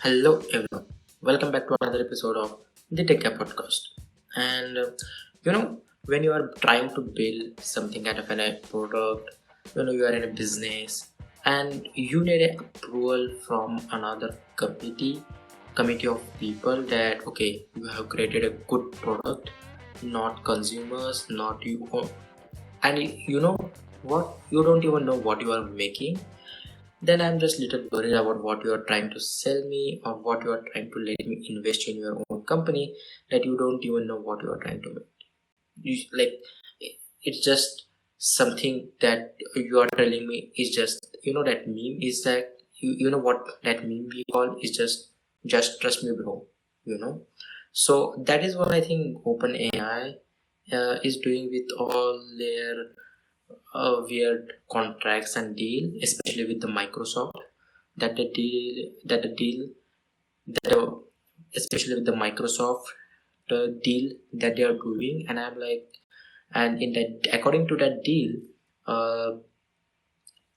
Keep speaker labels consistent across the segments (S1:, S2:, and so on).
S1: Hello everyone, welcome back to another episode of the TechGuy podcast. And when you are trying to build something kind of a product, you are in a business and you need a approval from another committee of people that okay, you have created a good product, not consumers, not you, and you know what, you don't even know what you are making, then I'm just little worried about what you are trying to sell me or what you are trying to let me invest in your own company that you don't even know what you are trying to make. Like it's just something that you are telling me is just that meme is that you know what that meme we call is just trust me bro, you know. So that is what I think OpenAI is doing with all their weird contracts and deal, especially with the Microsoft. That especially with the Microsoft deal that they are doing, and I'm like, and in that, according to that deal, uh,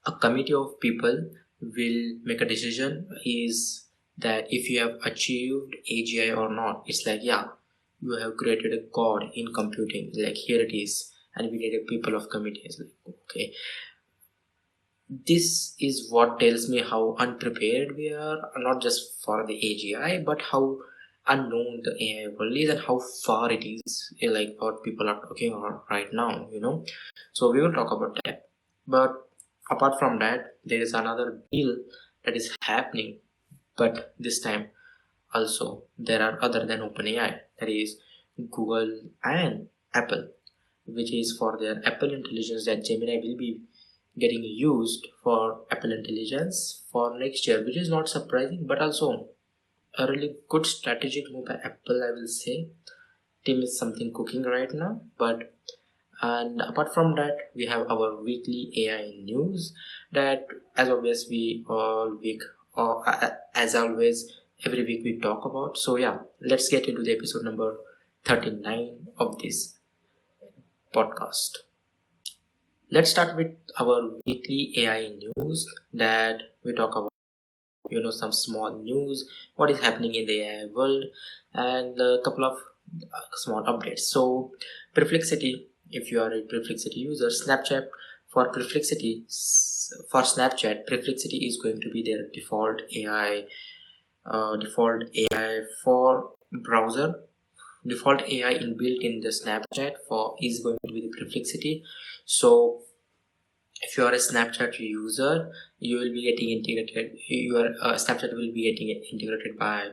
S1: a committee of people will make a decision is that if you have achieved AGI or not. It's like, yeah, you have created a god in computing, like here it is, and we need a people of committees. Like, okay, this is what tells me how unprepared we are, not just for the AGI, but how unknown the AI world is and how far it is, like what people are talking about right now, So we will talk about that. But apart from that, there is another deal that is happening, but this time also there are other than OpenAI, that is Google and Apple, which is for their Apple Intelligence, that Gemini will be getting used for Apple Intelligence for next year, which is not surprising, but also a really good strategic move by Apple, I will say. Team is something cooking right now, but and apart from that, we have our weekly AI news that, as always, we all week or as always every week we talk about. So yeah, let's get into the episode number 39 of this podcast. Let's start with our weekly AI news that we talk about, some small news, what is happening in the AI world, and a couple of small updates. So, Perplexity, if you are a Perplexity user, Snapchat for Snapchat, Perplexity is going to be their default AI for browser. Default AI inbuilt in the Snapchat for is going to be the Perplexity. So if you are a Snapchat user, you will be getting integrated. Your Snapchat will be getting integrated by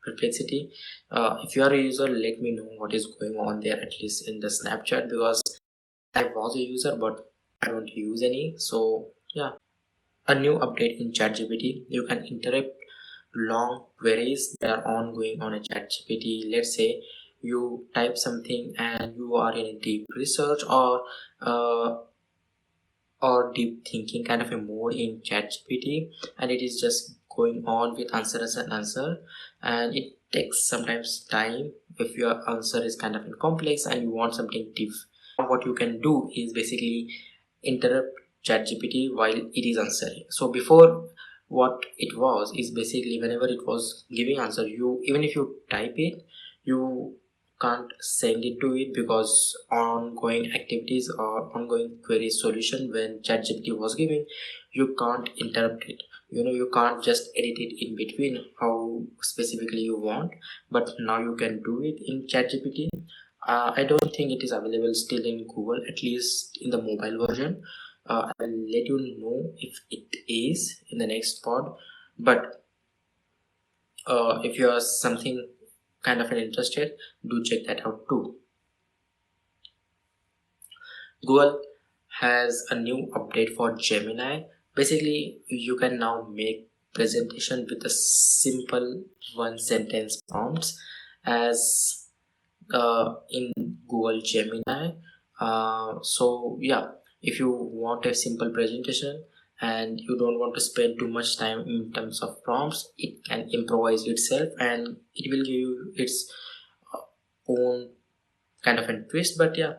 S1: Perplexity. If you are a user, let me know what is going on there, at least in the Snapchat, because I was a user but I don't use any. So yeah, a new update in ChatGPT. You can interrupt long queries that are ongoing on a ChatGPT. Let's say you type something and you are in a deep research uh, or deep thinking kind of a mode in ChatGPT, and it is just going on with answer as an answer, and it takes sometimes time if your answer is kind of complex and you want something deep. What you can do is basically interrupt ChatGPT while it is answering. So before, what it was is basically whenever it was giving answer, you, even if you type it, you can't send it to it because ongoing activities or ongoing query solution when ChatGPT was giving, you can't interrupt it. You can't just edit it in between how specifically you want, but now you can do it in ChatGPT. I don't think it is available still in Google, at least in the mobile version. I'll let you know if it is in the next pod. But if you are something kind of an interested, do check that out too. Google has a new update for Gemini. Basically, you can now make presentation with a simple one sentence prompts as in Google Gemini. So yeah, if you want a simple presentation and you don't want to spend too much time in terms of prompts, it can improvise itself and it will give you its own kind of a twist. But yeah,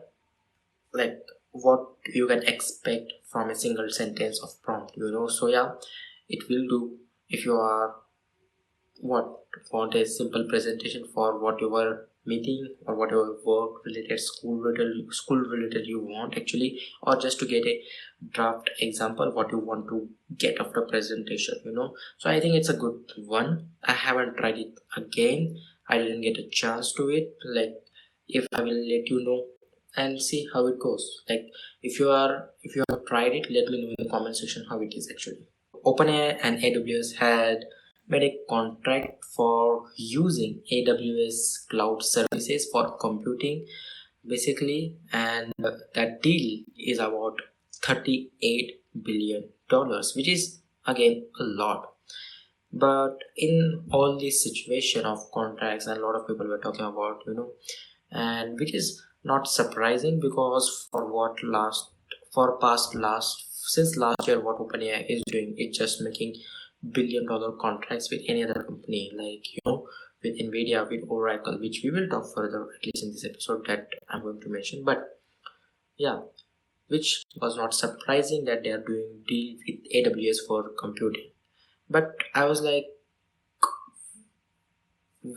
S1: like what you can expect from a single sentence of prompt, so yeah, it will do if you are want a simple presentation for whatever meeting or whatever work related, school related you want actually, or just to get a draft example what you want to get after presentation, so I think it's a good one. I haven't tried it again. I didn't get a chance to it. Like, if I will let you know and see how it goes. Like, if you have tried it, let me know in the comment section how it is actually. OpenAI and AWS had made a contract for using AWS cloud services for computing, basically, and that deal is about $38 billion, which is again a lot. But in all this situation of contracts, and a lot of people were talking about, and which is not surprising, because since last year, what OpenAI is doing is just making billion-dollar contracts with any other company, like, with Nvidia, with Oracle, which we will talk further, at least in this episode, that I'm going to mention. But yeah, which was not surprising that they are doing deal with AWS for computing. But I was like,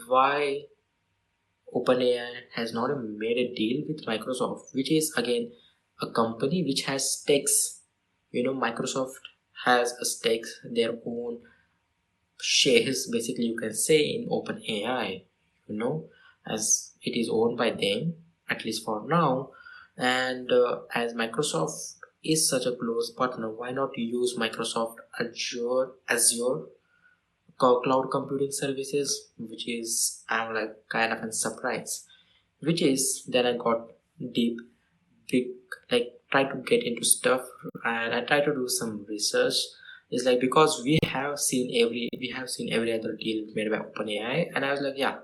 S1: why OpenAI has not made a deal with Microsoft, which is again a company which has stakes. Microsoft has a stakes, their own shares, basically, you can say, in OpenAI, as it is owned by them, at least for now. And as Microsoft is such a close partner, why not use Microsoft Azure cloud computing services, which is, I'm like kind of a surprise, which is then I got deep big, like, try to get into stuff, and I try to do some research. It's like, because we have seen every other deal made by OpenAI, and I was like, yeah,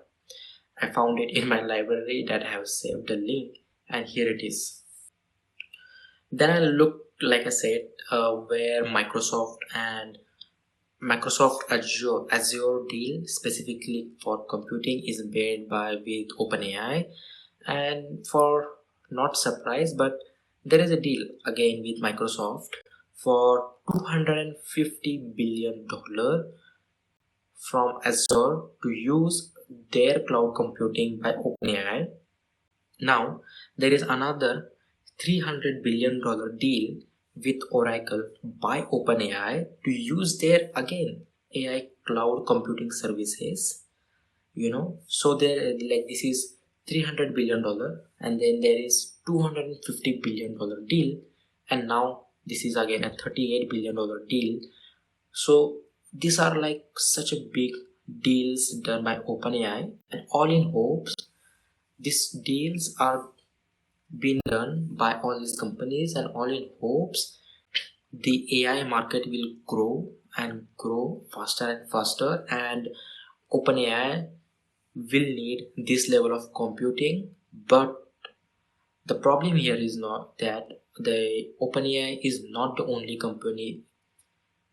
S1: I found it in my library that I have saved the link, and here it is. Then I looked, like I said, where Microsoft Azure deal specifically for computing is made by with OpenAI, and for not surprised, but there is a deal again with Microsoft for $250 billion from Azure to use their cloud computing by OpenAI. Now there is another $300 billion deal with Oracle by OpenAI to use their again AI cloud computing services. So there, like, this is $300 billion, and then there is $250 billion deal, and now this is again a $38 billion deal. So these are like such a big deals done by OpenAI, and all in hopes these deals are being done by all these companies, and all in hopes the AI market will grow and grow faster and faster, and OpenAI will need this level of computing. But the problem here is not that the OpenAI is not the only company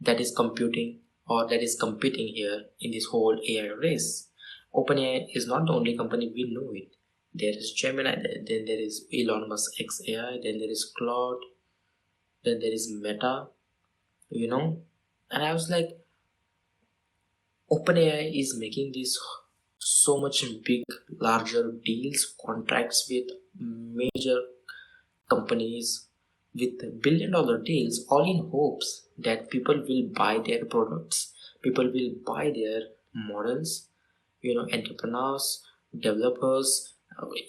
S1: that is computing or that is competing here in this whole AI race. OpenAI is not the only company, we know it. There is Gemini, then there is Elon Musk XAI, then there is Claude, then there is Meta, and I was like, OpenAI is making this so much big, larger deals, contracts with major companies with billion-dollar deals, all in hopes that people will buy their products, people will buy their models, entrepreneurs, developers,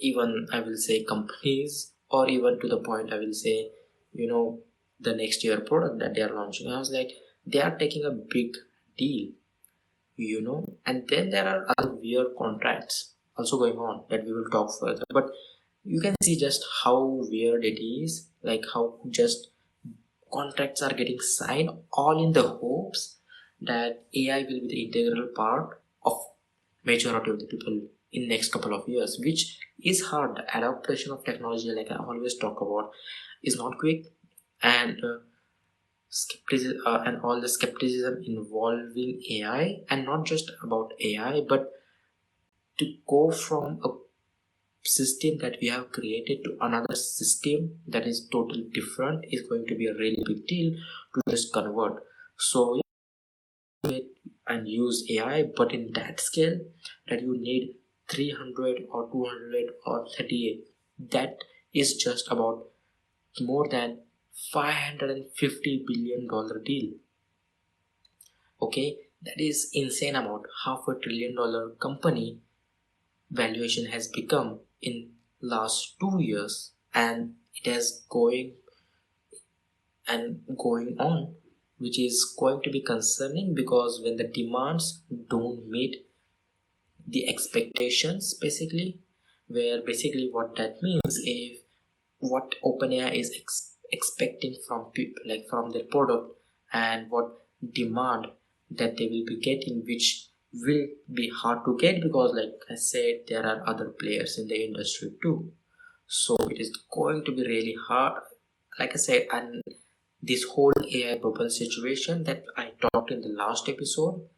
S1: even I will say companies, or even to the point I will say, the next year product that they are launching. I was like, they are taking a big deal, and then there are other weird contracts also going on that we will talk further. But you can see just how weird it is, like how just contracts are getting signed, all in the hopes that AI will be the integral part of majority of the people in next couple of years, which is hard. The adaptation of technology, like I always talk about, is not quick, and skepticism and all the skepticism involving AI, and not just about AI, but to go from a system that we have created to another system that is totally different is going to be a really big deal to just convert. So yeah, and use AI, but in that scale that you need 300 or 200 or 38, that is just about more than $550 billion deal. Okay, that is insane amount. $500 billion company valuation has become in last 2 years, and it has going on, which is going to be concerning, because when the demands don't meet the expectations, basically, where basically what that means, if what OpenAI is expecting from people, like from their product, and what demand that they will be getting, which will be hard to get, because like I said, there are other players in the industry too. So it is going to be really hard, like I said. And this whole AI bubble situation that I talked in the last episode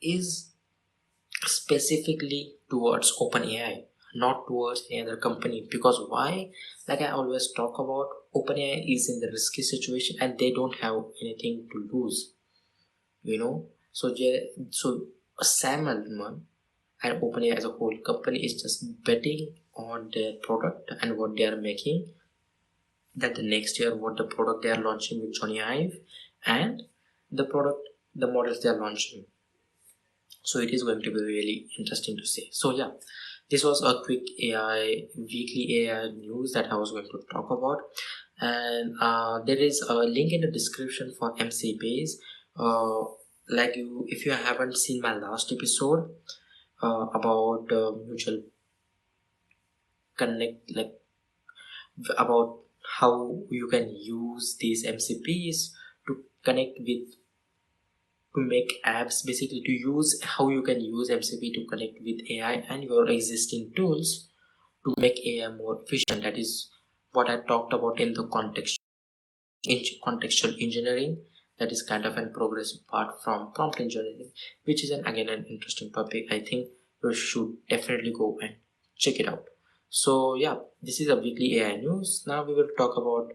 S1: is specifically towards OpenAI, not towards any other company. Because why? Like I always talk about, OpenAI is in the risky situation and they don't have anything to lose, you know. So Sam Altman and OpenAI as a whole company is just betting on their product and what they are making, that the next year what the product they are launching with Johnny Ive, and the product, the models they are launching. So it is going to be really interesting to see. So yeah, this was a quick weekly AI news that I was going to talk about. And there is a link in the description for MCPs. Like you, if you haven't seen my last episode about mutual connect, like about how you can use these MCPs to connect with, to make apps, basically to use, how you can use MCP to connect with AI and your existing tools to make AI more efficient. That is what I talked about in the contextual engineering. That is kind of an progressive part from prompt engineering, which is again an interesting topic. I think you should definitely go and check it out. So yeah, this is a weekly AI news. Now we will talk about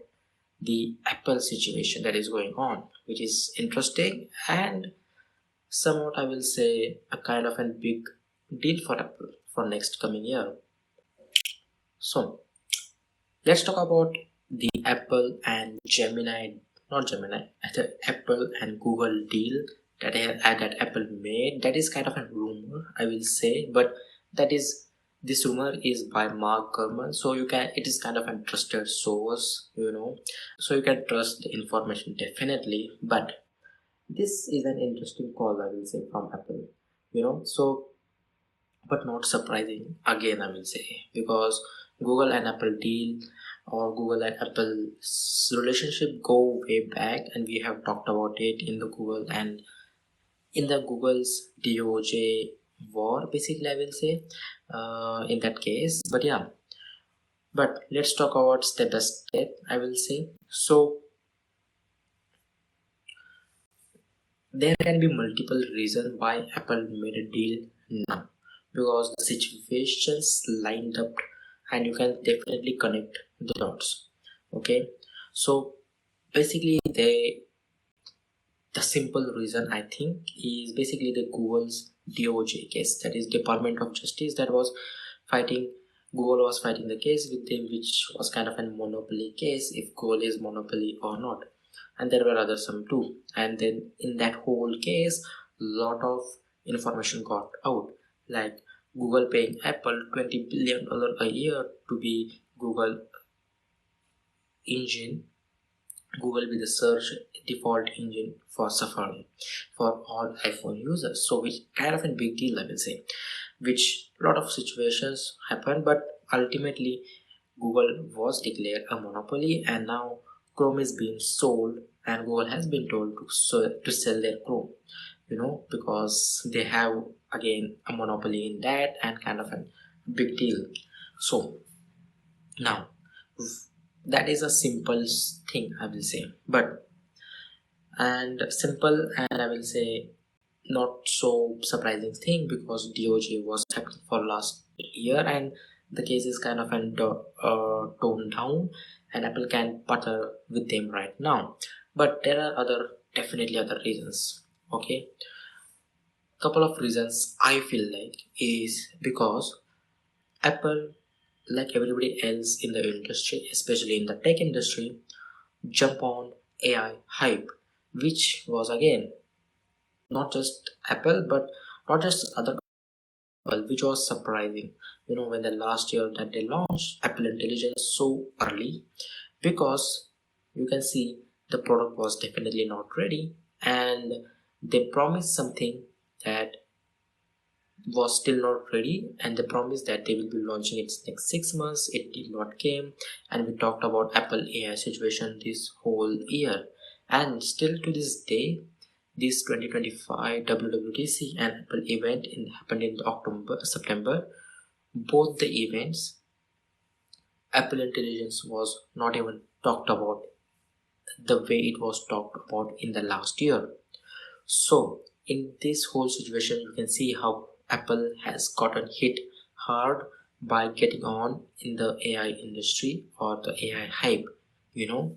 S1: the Apple situation that is going on, which is interesting and somewhat, I will say, a kind of a big deal for Apple for next coming year. So let's talk about the Apple and Gemini, not Gemini, the Apple and Google deal that Apple made. That is kind of a rumor, I will say, but that is, this rumor is by Mark Gurman, so you can, it is kind of a trusted source, you know, so you can trust the information definitely. But this is an interesting call, I will say, from Apple, you know. So but not surprising again, I will say, because Google and Apple deal, or Google and Apple's relationship go way back, and we have talked about it in the Google and in the Google's DOJ war, basically, I will say, in that case. But yeah, but let's talk about step by step, I will say. So there can be multiple reasons why Apple made a deal now, because the situations lined up and you can definitely connect the dots. Okay, so basically, the simple reason I think is basically the Google's DOJ case, that is Department of Justice, that was fighting. Google was fighting the case with them, which was kind of a monopoly case, if Google is monopoly or not, and there were others some too. And then in that whole case, lot of information got out, like Google paying Apple $20 billion a year to be Google engine, Google be the search default engine for Safari for all iPhone users. So which kind of a big deal, I will say, which a lot of situations happen, but ultimately Google was declared a monopoly, and now Chrome is being sold, and Google has been told to sell their Chrome, you know, because they have again a monopoly in that, and kind of a big deal. So now that is a simple thing, I will say, but and simple, and I will say not so surprising thing, because DOJ was happening for last year, and the case is kind of toned down, and Apple can partner with them right now. But there are definitely other reasons. Okay, couple of reasons I feel like is because Apple, like everybody else in the industry, especially in the tech industry, jump on AI hype, which was again not just Apple but not just other people, which was surprising. When the last year that they launched Apple Intelligence so early, because you can see the product was definitely not ready, and they promised something that was still not ready, and they promised that they will be launching it next 6 months. It did not came, and we talked about Apple AI situation this whole year, and still to this day, this 2025 WWDC and Apple event happened in October September. Both the events, Apple Intelligence was not even talked about the way it was talked about in the last year. So, in this whole situation, you can see how Apple has gotten hit hard by getting on in the AI industry or the AI hype, you know.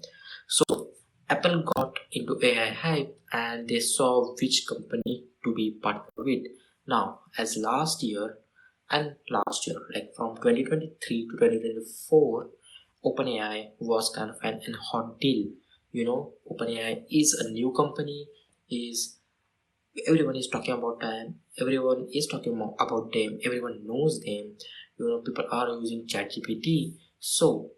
S1: So, Apple got into AI hype and they saw which company to be partnered with. Now, as last year, like from 2023 to 2024, OpenAI was kind of an hot deal. OpenAI is a new company, is everyone is talking about them, everyone is talking about them, everyone knows them. People are using ChatGPT, so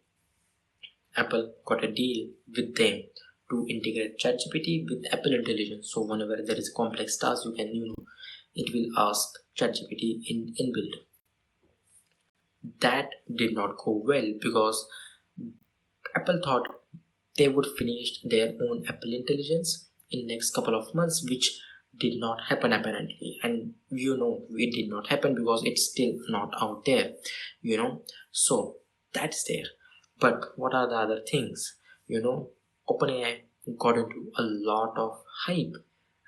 S1: Apple got a deal with them to integrate ChatGPT with Apple Intelligence. So whenever there is a complex task, you can it will ask ChatGPT in inbuilt. That did not go well because Apple thought they would finish their own Apple Intelligence in next couple of months, which did not happen apparently. And it did not happen because it's still not out there, So that's there. But what are the other things? OpenAI got into a lot of hype,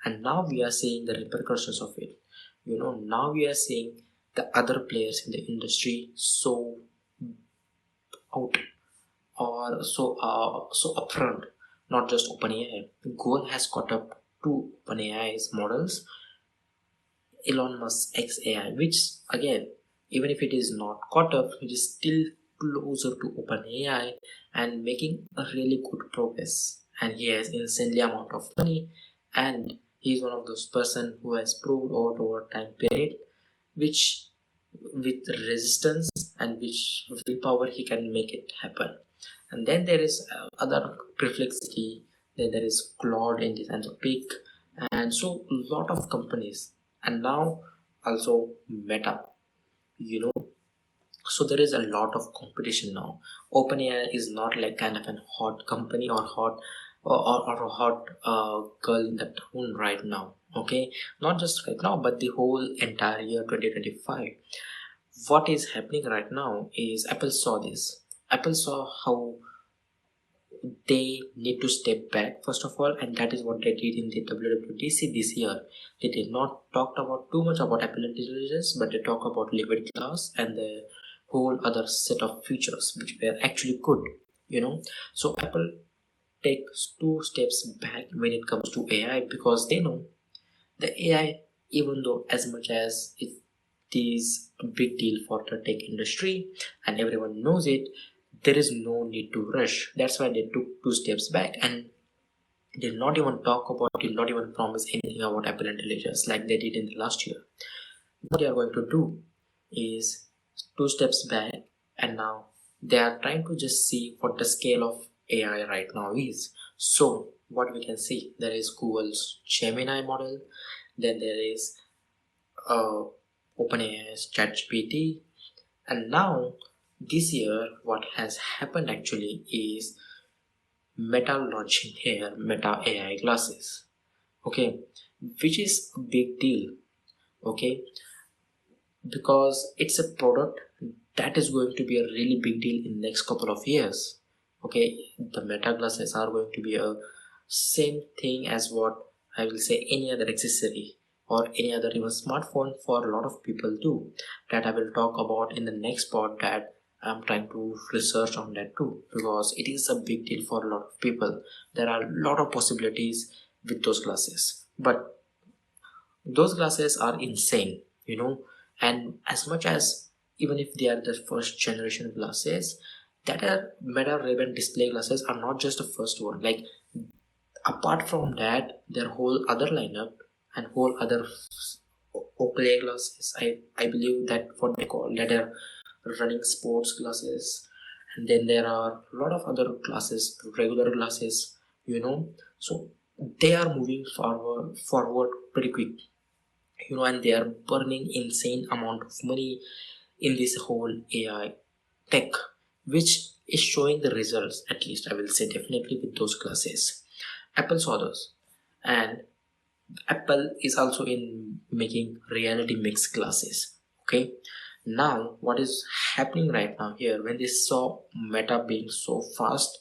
S1: and now we are seeing the repercussions of it. Now we are seeing the other players in the industry so out or so upfront. Not just OpenAI. Google has caught up to OpenAI's models, Elon Musk's XAI, which again, even if it is not caught up, it is still closer to OpenAI and making a really good progress. And he has insanely amount of money, and he is one of those person who has proved over time period, which with resistance and which willpower he can make it happen. And then there is other Perplexity, then there is Claude in this and the Peak, and so a lot of companies, and now also Meta, you know. So there is a lot of competition now. OpenAI is not like kind of a hot company or or a hot girl in the town right now. Okay, not just right now, but the whole entire year 2025. What is happening right now is Apple saw this. Apple saw how they need to step back first of all, and that is what they did in the WWDC this year. They did not talk about too much about Apple Intelligence, but they talk about liquid glass and the whole other set of features which were actually good. So Apple takes two steps back when it comes to AI because they know the AI, even though as much as it is a big deal for the tech industry and everyone knows it, there is no need to rush. That's why they took two steps back and did not even talk about, did not even promise anything about Apple Intelligence like they did in the last year. What they are going to do is two steps back, and now they are trying to just see what the scale of AI right now is. So what we can see, there is Google's Gemini model, then there is OpenAI's ChatGPT, and now this year what has happened actually is Meta launching here Meta AI glasses. Okay, which is a big deal. Okay, because it's a product that is going to be a really big deal in next couple of years. Okay, the Meta glasses are going to be a same thing as what I will say any other accessory or any other even smartphone for a lot of people too, that I will talk about in the next part, that I'm trying to research on that too, because it is a big deal for a lot of people. There are a lot of possibilities with those glasses, but Those glasses are insane, and as much as, even if they are the first generation glasses, that are Meta Ray-Ban display glasses are not just the first one. Like, apart from that, their whole other lineup and whole other OpenAI glasses, I believe that what they call that are running sports glasses, and then there are a lot of other glasses, regular glasses, so they are moving forward pretty quick, and they are burning insane amount of money in this whole AI tech, which is showing the results, at least I will say, definitely with those glasses. Apple saw those, and Apple is also in making reality mix glasses. Okay, now what is happening right now here, when they saw Meta being so fast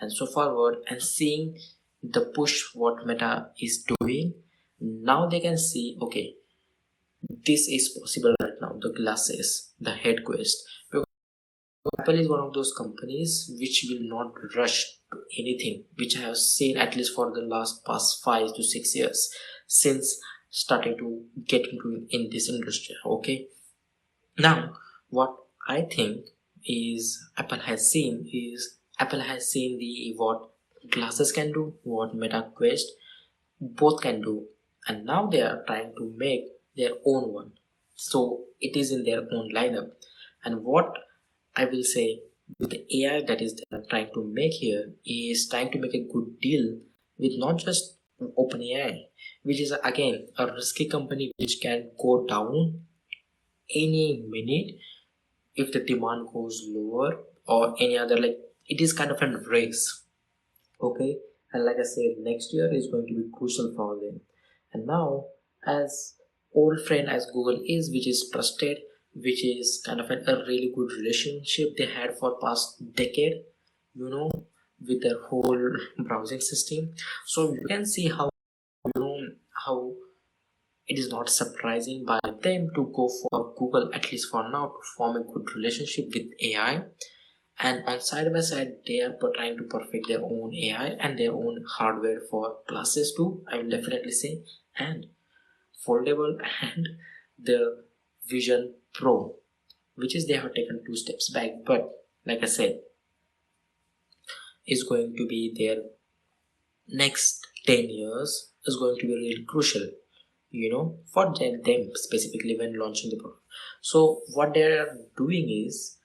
S1: and so forward and seeing the push what Meta is doing, now they can see, okay, this is possible right now, the glasses, the head quest. Apple is one of those companies which will not rush to anything, which I have seen at least for the past 5 to 6 years since starting to get into in this industry. Okay, now what I think is Apple has seen the what glasses can do, what Meta Quest both can do, and now they are trying to make their own one. So it is in their own lineup, and what I will say, with the AI that is they are trying to make here, is trying to make a good deal with not just OpenAI, which is again a risky company which can go down any minute if the demand goes lower, or any other, like, it is kind of a race. Okay, and like I said, next year is going to be crucial for them. And now, as old friend as Google is, which is trusted, which is kind of a really good relationship they had for past decade, you know with their whole browsing system. So you can see how, how it is not surprising by them to go for Google, at least for now, to form a good relationship with AI. And on side by side, they are trying to perfect their own AI and their own hardware for glasses too, I will definitely say, and foldable and the Vision Pro, which is they have taken 2 steps back, but like I said, is going to be their next 10 years is going to be really crucial, for them specifically when launching the product. So what they are doing is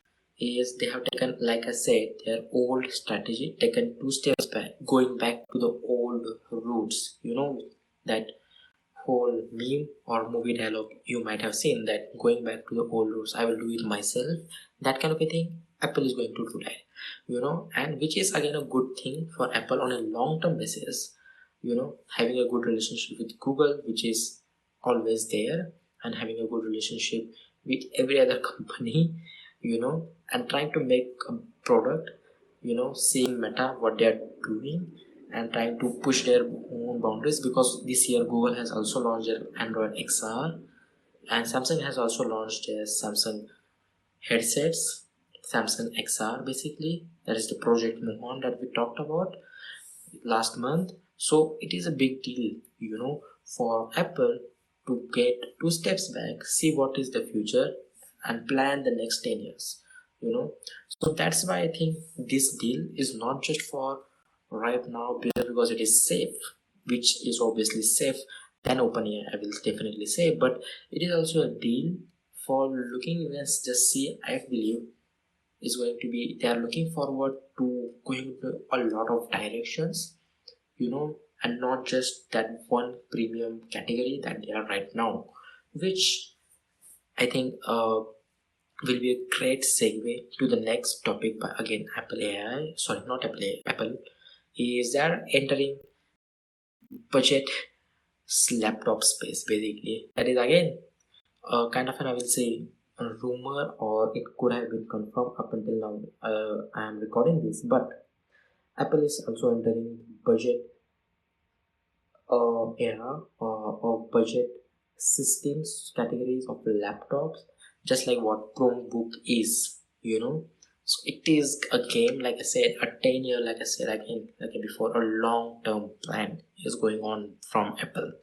S1: they have taken, like I said, their old strategy, taken 2 steps back, going back to the old roots. That whole meme or movie dialogue you might have seen, that going back to the old roots, I will do it myself, that kind of a thing. Apple is going to do that, and which is again a good thing for Apple on a long-term basis, having a good relationship with Google, which is always there, and having a good relationship with every other company, and trying to make a product, seeing Meta what they are doing, and trying to push their own boundaries, because this year Google has also launched their Android XR, and Samsung has also launched their Samsung headsets, Samsung XR basically, that is the Project Mohan that we talked about last month. So it is a big deal, for Apple to get 2 steps back, see what is the future, and plan the next 10 years, so that's why I think this deal is not just for right now, because it is safe, which is obviously safe than OpenAI, I will definitely say, but it is also a deal for looking, let's just see, I believe is going to be, they are looking forward to going to a lot of directions, and not just that one premium category that they are right now, which I think will be a great segue to the next topic. But again, Apple AI, sorry, not Apple AI, Apple is they're entering budget laptop space basically. That is again kind of an, I will say, a rumor, or it could have been confirmed up until now. I am recording this, but Apple is also entering budget era of budget systems categories of laptops, just like what Chromebook is, so it is a game, like I said, a 10-year, like I said again, like before, a long-term plan is going on from Apple.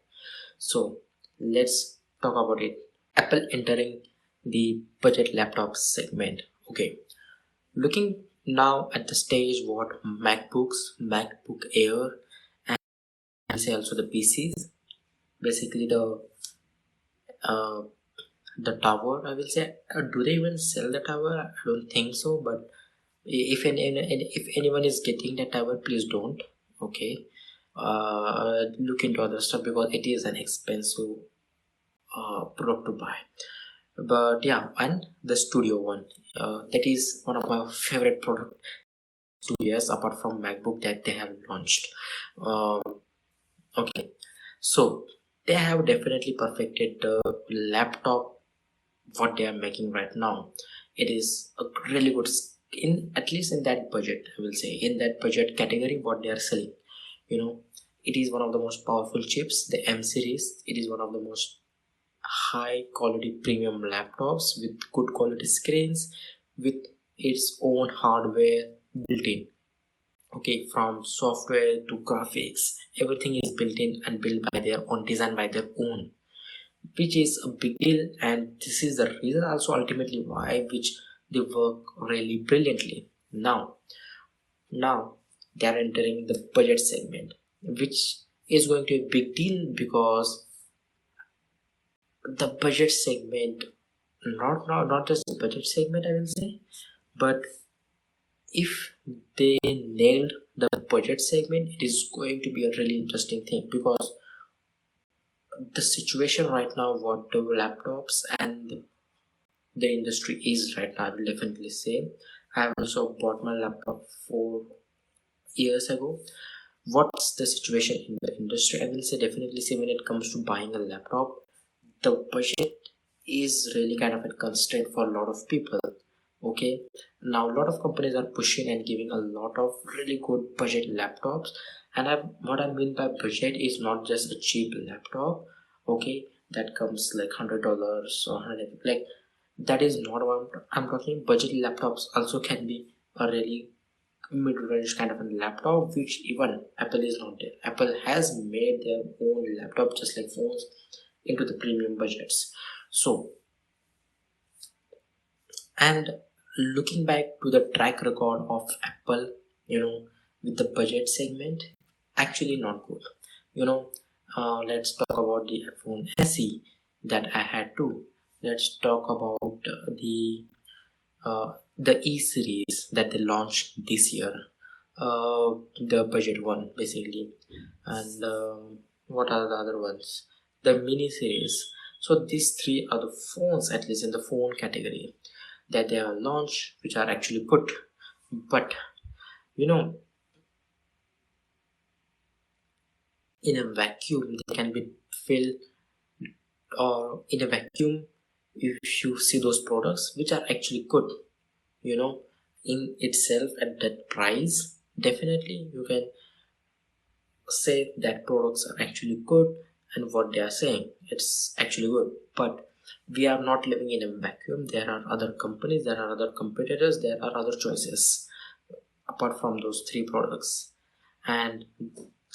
S1: So let's talk about it. Apple entering the budget laptop segment. Okay, looking now at the stage what MacBook Air, and I say also the PCs, basically uh, the tower, I will say. Do they even sell the tower? I don't think so, but if anyone is getting the tower, please don't. Okay, look into other stuff because it is an expensive product to buy. But yeah, and the studio one, that is one of my favorite product 2 years apart from MacBook that they have launched. um, okay, so they have definitely perfected the laptop what they are making right now. It is a really good in, at least in that budget, I will say, in that budget category what they are selling. you know it is one of the most powerful chips, the M series. It is one of the most high quality premium laptops with good quality screens, with its own hardware built in. Okay, from software to graphics, everything is built in and built by their own, designed by their own, which is a big deal. And this is the reason also ultimately why which they work really brilliantly. Now they are entering the budget segment, which is going to be a big deal because the budget segment, not just the budget segment, I will say, but if they nailed the budget segment, it is going to be a really interesting thing because the situation right now what the laptops and the industry is right now, I will definitely say. I have also bought my laptop 4 years ago. What's the situation in the industry? I will say definitely say when it comes to buying a laptop, the budget is really kind of a constraint for a lot of people. Okay, now a lot of companies are pushing and giving a lot of really good budget laptops. And what I mean by budget is not just a cheap laptop. Okay, that comes like $100 or 100, like that is not what I'm talking. Budget laptops also can be a really mid-range kind of a laptop, which even Apple is not there. Apple has made their own laptop just like phones into the premium budgets. So, and looking back to the track record of Apple, with the budget segment, actually not good. You know, let's talk about the iPhone SE that I had too. Let's talk about the E series that they launched this year, the budget one basically, and what are the other ones? The mini series. So these three are the phones, at least in the phone category, that they have launched, which are actually good. But you know, in a vacuum, they can be filled, or in a vacuum, if you see those products which are actually good, you know in itself at that price, definitely you can say that products are actually good, and what they are saying, it's actually good. But we are not living in a vacuum. There are other companies, there are other competitors, there are other choices apart from those three products, and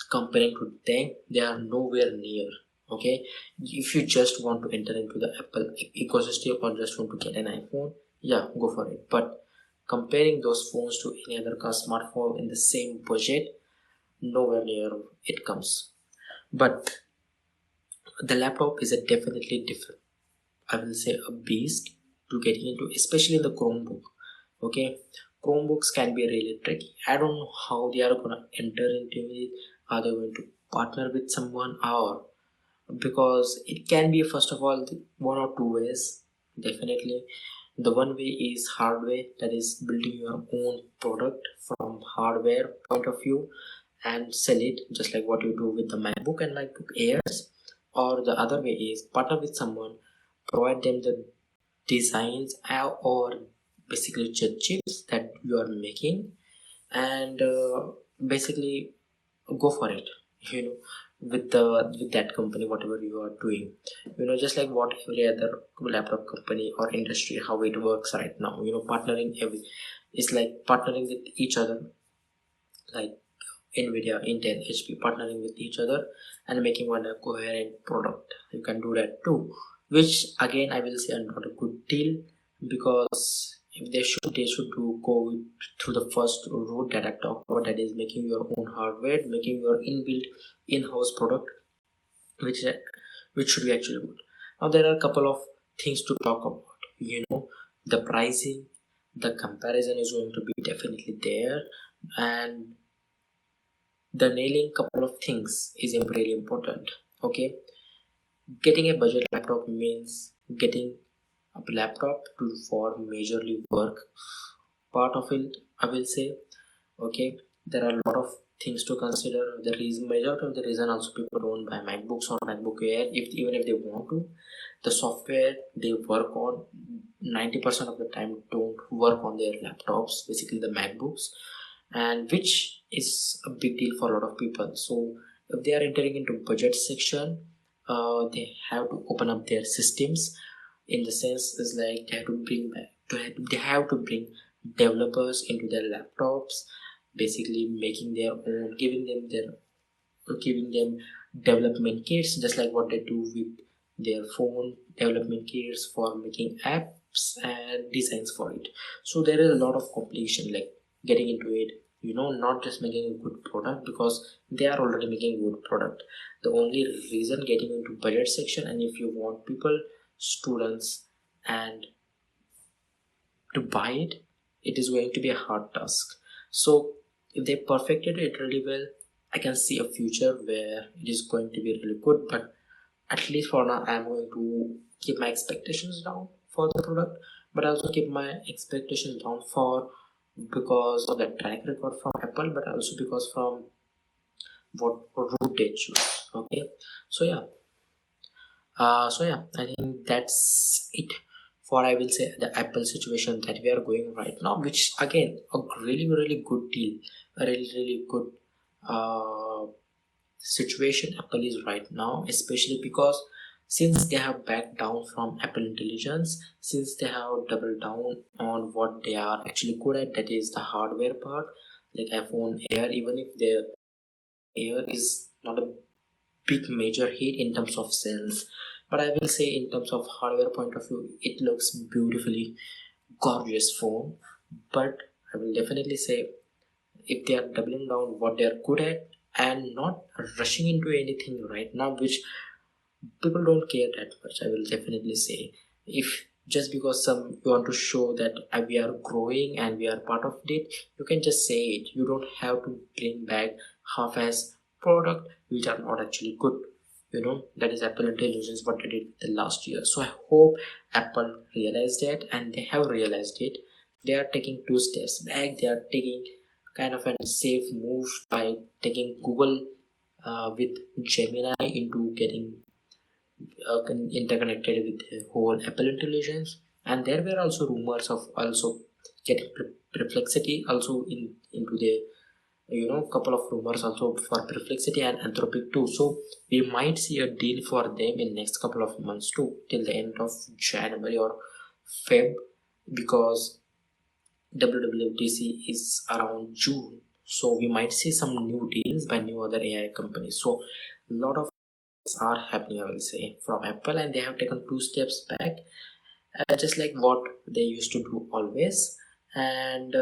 S1: comparing to them, they are nowhere near. Okay, if you just want to enter into the Apple ecosystem or just want to get an iPhone, yeah, go for it. But comparing those phones to any other car smartphone in the same budget, nowhere near it comes. But the laptop is a definitely different, I will say, a beast to getting into, especially in the Chromebook. Okay, Chromebooks can be really tricky. I don't know how they are gonna enter into it. Are they going to partner with someone, or because it can be, first of all, one or two ways. Definitely the one way is hardware, that is building your own product from hardware point of view and sell it just like what you do with the MacBook and MacBook Airs. Or the other way is partner with someone, provide them the designs or basically chips that you are making, and basically go for it, you know with that company, whatever you are doing, just like what every other laptop company or industry, how it works right now, partnering, it's like partnering with each other. Like Nvidia, Intel, HP partnering with each other and making one a coherent product. You can do that too, which again I will say are not a good deal, because if they should go through the first route that I talked about, that is making your own hardware, making your inbuilt in-house product, which should be actually good. Now there are a couple of things to talk about. The pricing, the comparison is going to be definitely there, and the nailing couple of things is really important. Okay, getting a budget laptop means getting a laptop to for majorly work part of it, I will say. Okay, there are a lot of things to consider. The reason, majority of the reason also people don't buy MacBooks or MacBook Air, even if they want to, the software they work on 90% of the time don't work on their laptops, basically the MacBooks, and which is a big deal for a lot of people. So if they are entering into budget section, they have to open up their systems. In the sense is like they have to bring back they have to bring developers into their laptops, basically making their own, giving them development kits, just like what they do with their phone, development kits for making apps and designs for it. So there is a lot of competition, like getting into it, not just making a good product, because they are already making a good product. The only reason getting into budget section, and if you want people, students, and to buy it, it is going to be a hard task. So if they perfected it really well, I can see a future where it is going to be really good. But at least for now, I'm going to keep my expectations down for the product, but I also keep my expectations down for, because of the track record from Apple, but also because from what route they choose. Okay, so yeah, I think that's it for, I will say, the Apple situation that we are going right now, which again a really really good deal, a really good uh, situation Apple is right now, especially because since they have backed down from Apple Intelligence, since they have doubled down on what they are actually good at, that is the hardware part, like iPhone Air, even if their Air is not a big major hit in terms of sales, but I will say in terms of hardware point of view, it looks beautifully gorgeous phone. But I will definitely say, if they are doubling down what they are good at and not rushing into anything right now, which people don't care that much, I will definitely say, if just because some you want to show that we are growing and we are part of it, you can just say it. You don't have to bring back half-ass product which are not actually good. That is Apple Intelligence what they did the last year. So I hope Apple realized that, and they have realized it. They are taking two steps back. They are taking kind of a safe move by taking Google with Gemini into getting interconnected with the whole Apple Intelligence. And there were also rumors of also getting Perplexity also into the, couple of rumors also for Perplexity and Anthropic too. So we might see a deal for them in next couple of months too, till the end of January or Feb, because WWDC is around June. So we might see some new deals by new other AI companies. So a lot of are happening, I will say, from Apple, and they have taken two steps back, just like what they used to do always, and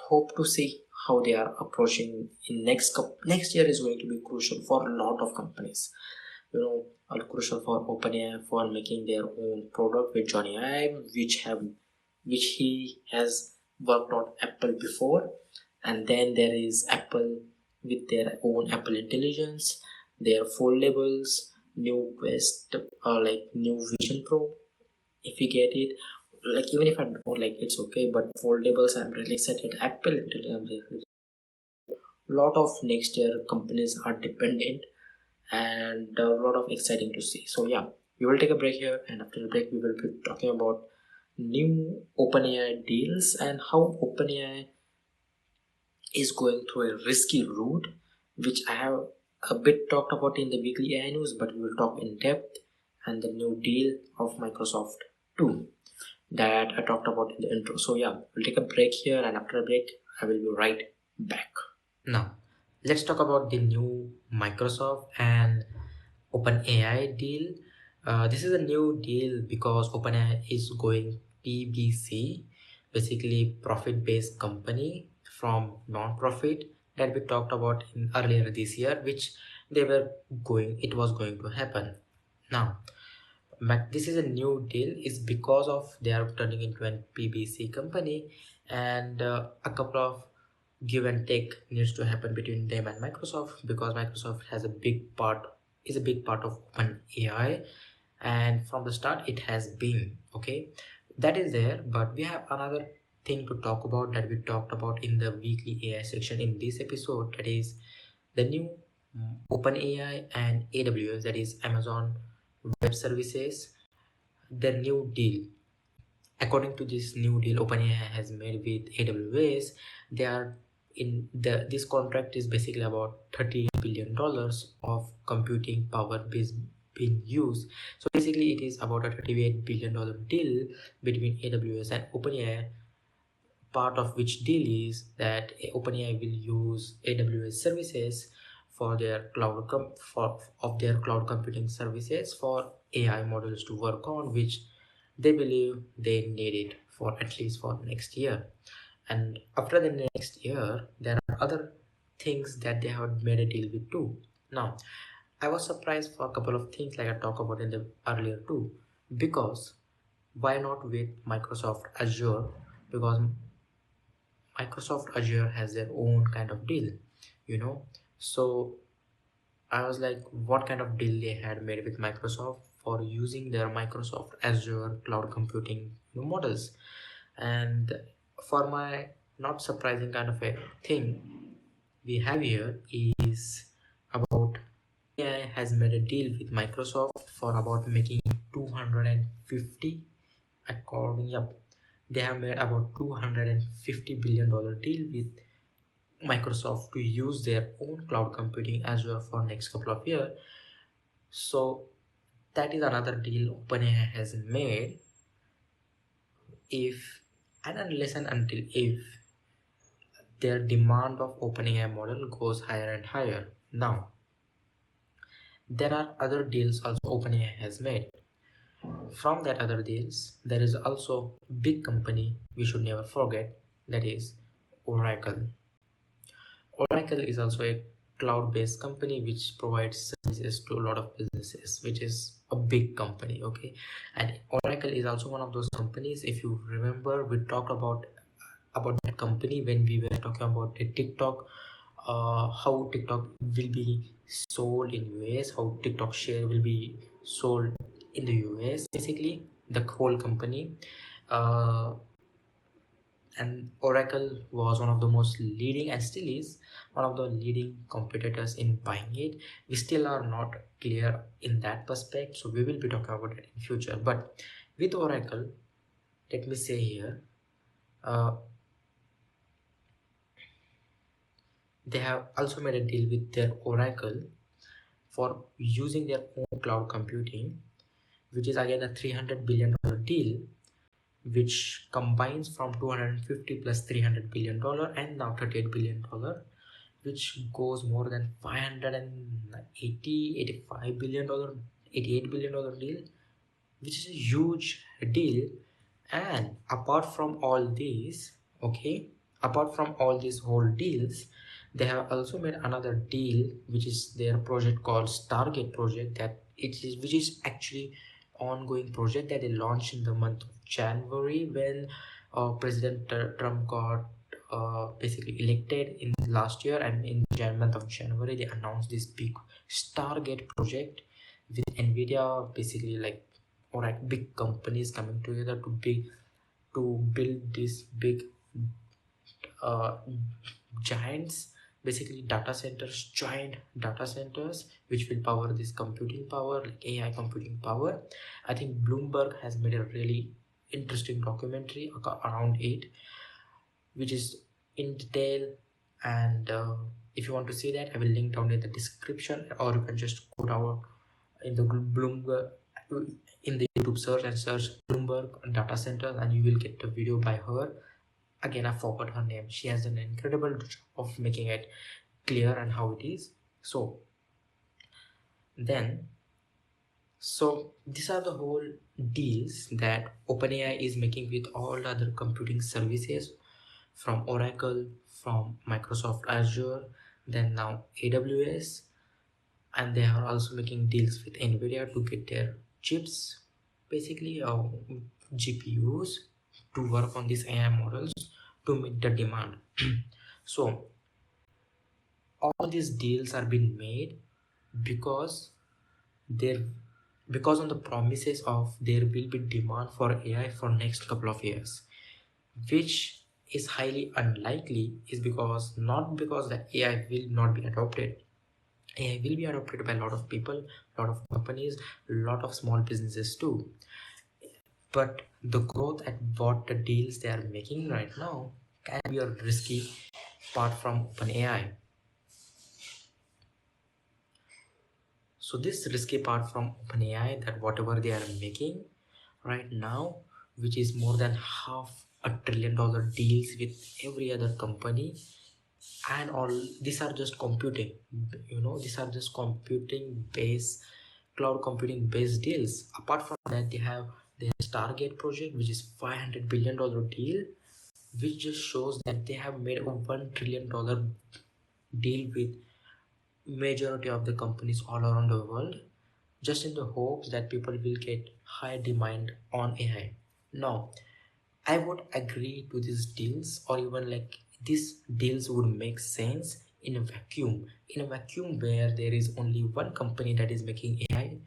S1: hope to see how they are approaching in next year is going to be crucial for a lot of companies. Are crucial for OpenAI for making their own product with Johnny Ive, which he has worked on Apple before, and then there is Apple with their own Apple Intelligence, their foldables, new Quest, or like new Vision Pro. If you get it, like even if I don't like, it's okay. But foldables, I'm really excited. Apple Intelligence, a lot of next year companies are dependent, and a lot of exciting to see. So yeah, we will take a break here, and after the break we will be talking about new OpenAI deals and how OpenAI is going through a risky route, which I have a bit talked about in the weekly AI news, but we will talk in depth, and the new deal of Microsoft too that I talked about in the intro. So yeah, we'll take a break here, and after a break I will be right back. Now, Let's talk about the new Microsoft and OpenAI deal. This is a new deal because OpenAI is going PBC, basically profit-based company from non-profit, that we talked about in earlier this year, which it was going to happen. Now, this is a new deal is because of they are turning into an PBC company, and a couple of give and take needs to happen between them and Microsoft, because Microsoft has a big part is a big part of OpenAI, and from the start it has been okay. That is there, but we have another thing to talk about that we talked about in the weekly AI section in this episode, that is the new OpenAI and AWS, that is Amazon Web Services, their new deal. According to this new deal OpenAI has made with AWS, they are in this contract is basically about $38 billion of computing power being used. So basically it is about a $38 billion deal between AWS and OpenAI, part of which deal is that OpenAI will use AWS services for their their cloud computing services for AI models to work on, which they believe they need it for at least for next year. And after the next year, there are other things that they have made a deal with too. Now, I was surprised for a couple of things like I talked about in the earlier too, because why not with Microsoft Azure? Because Microsoft Azure has their own kind of deal, you know. So I was like, what kind of deal they had made with Microsoft for using their Microsoft Azure cloud computing models. And for my not surprising kind of a thing we have here is about AI has made a deal with Microsoft for about making 250 according yep, they have made about $250 billion deal with Microsoft to use their own cloud computing Azure for next couple of years. So that is another deal OpenAI has made. If and unless and until if their demand of OpenAI model goes higher and higher. Now there are other deals also OpenAI has made. From that other deals, there is also big company we should never forget, that is Oracle. Oracle is also a cloud-based company which provides services to a lot of businesses, which is a big company, okay? And Oracle is also one of those companies. If you remember, we talked about that company when we were talking about the TikTok, how TikTok will be sold in US, how TikTok share will be sold in the US, basically the whole company. And Oracle was one of the most leading and still is one of the leading competitors in buying it. We still are not clear in that perspective, so we will be talking about it in future. But with Oracle, let me say here, they have also made a deal with their Oracle for using their own cloud computing, which is again a $300 billion deal, which combines from 250 plus $300 billion and now $38 billion, which goes more than 85 billion dollar, $88 billion deal, which is a huge deal. And apart from all these, okay, apart from all these whole deals, they have also made another deal, which is their project called Stargate project, that which is actually ongoing project that they launched in the month of January when President Trump got basically elected in last year, and in the month of January they announced this big Stargate project with Nvidia, basically like or like big companies coming together to build this big uh, giants, basically giant data centers which will power this computing power, like AI computing power. I think Bloomberg has made a really interesting documentary around it, which is in detail. And if you want to see that, I will link down in the description, or you can just go down in the Bloomberg in the YouTube search and search Bloomberg data centers, and you will get the video by her. Again, I forgot her name. She has done an incredible job of making it clear and how it is. So these are the whole deals that OpenAI is making with all other computing services, from Oracle, from Microsoft Azure, then now AWS, and they are also making deals with Nvidia to get their chips, basically GPUs, to work on these AI models to meet the demand. So all these deals are being made because there because on the promises of there will be demand for AI for next couple of years, which is highly unlikely, is because not because the AI will not be adopted. AI will be adopted by a lot of people, a lot of companies, a lot of small businesses too. But the growth at what the deals they are making right now can be a risky part from OpenAI. So this risky part from OpenAI, that whatever they are making right now, which is more than $500 billion deals with every other company, and all these are just computing, these are just computing based, cloud computing based deals. Apart from that, they have their Stargate project, which is $500 billion deal, which just shows that they have made a $1 trillion deal with majority of the companies all around the world, just in the hopes that people will get high demand on AI. Now, I would agree to these deals, or even like these deals would make sense in a vacuum. In a vacuum where there is only one company that is making AI,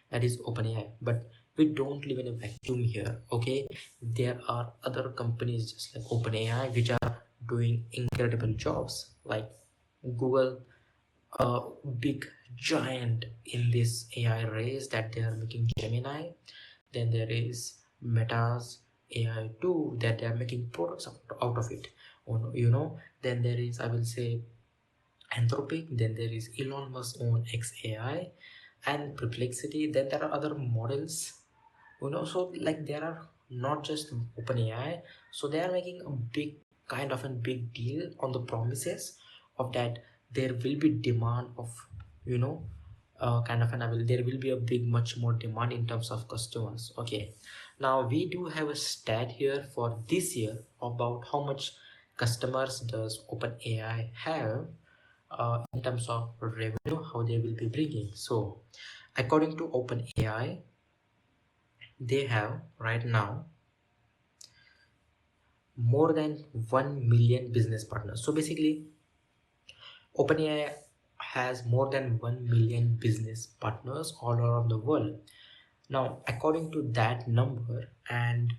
S1: that is OpenAI. But we don't live in a vacuum here, okay? There are other companies just like OpenAI which are doing incredible jobs, like Google, a big giant in this AI race, that they are making Gemini. Then there is Meta's AI too, that they are making products out of it. Then there is, I will say, Anthropic. Then there is Elon Musk's own XAI and Perplexity. Then there are other models, so like there are not just OpenAI. So they are making a big kind of a big deal on the promises of that there will be demand of, kind of there will be a big much more demand in terms of customers. Okay, now we do have a stat here for this year about how much customers does OpenAI have, in terms of revenue, how they will be bringing. So according to OpenAI, they have right now more than 1 million business partners. So basically, OpenAI has more than 1 million business partners all around the world. Now, according to that number and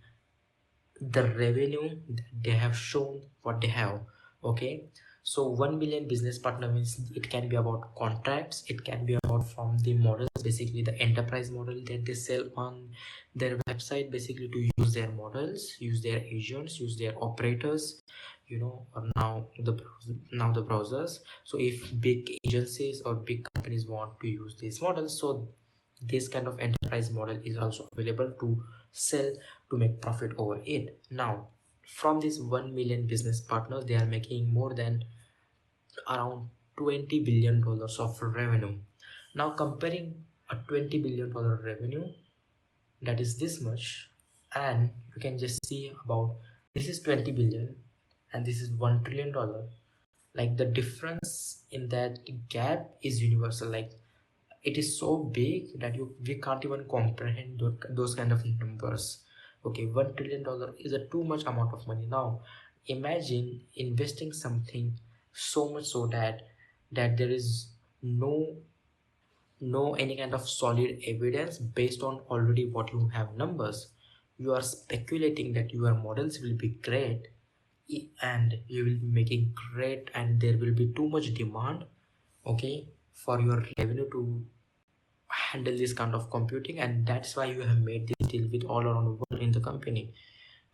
S1: the revenue they have shown what they have, okay, so 1 million business partner means it can be about contracts, it can be about from the models, basically the enterprise model that they sell on their website, basically to use their models, use their agents, use their operators, or now the browsers. So if big agencies or big companies want to use these models, so this kind of enterprise model is also available to sell, to make profit over it. Now, from these 1 million business partners, they are making more than around $20 billion of revenue. Now, comparing a $20 billion revenue, that is this much, and you can just see about this is 20 billion and this is $1 trillion. Like the difference in that gap is universal. Like it is so big that we can't even comprehend those kind of numbers. Okay, $1 trillion is a too much amount of money. Now imagine investing something so much so that there is no any kind of solid evidence based on already what you have numbers. You are speculating that your models will be great, and you will be making great, and there will be too much demand, okay, for your revenue to handle this kind of computing, and that's why you have made this deal with all around the world in the company.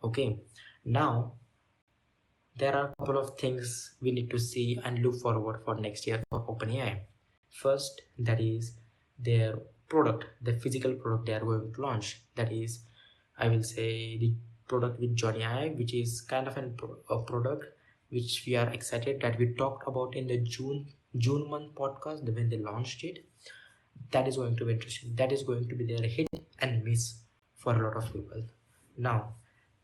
S1: Okay, now there are a couple of things we need to see and look forward for next year for OpenAI. First, that is their product, the physical product they are going to launch. That is, I will say, the product with Gemini, which is kind of a product which we are excited that we talked about in the June June month podcast, when they launched it. That is going to be interesting. That is going to be their hit and miss for a lot of people. Now,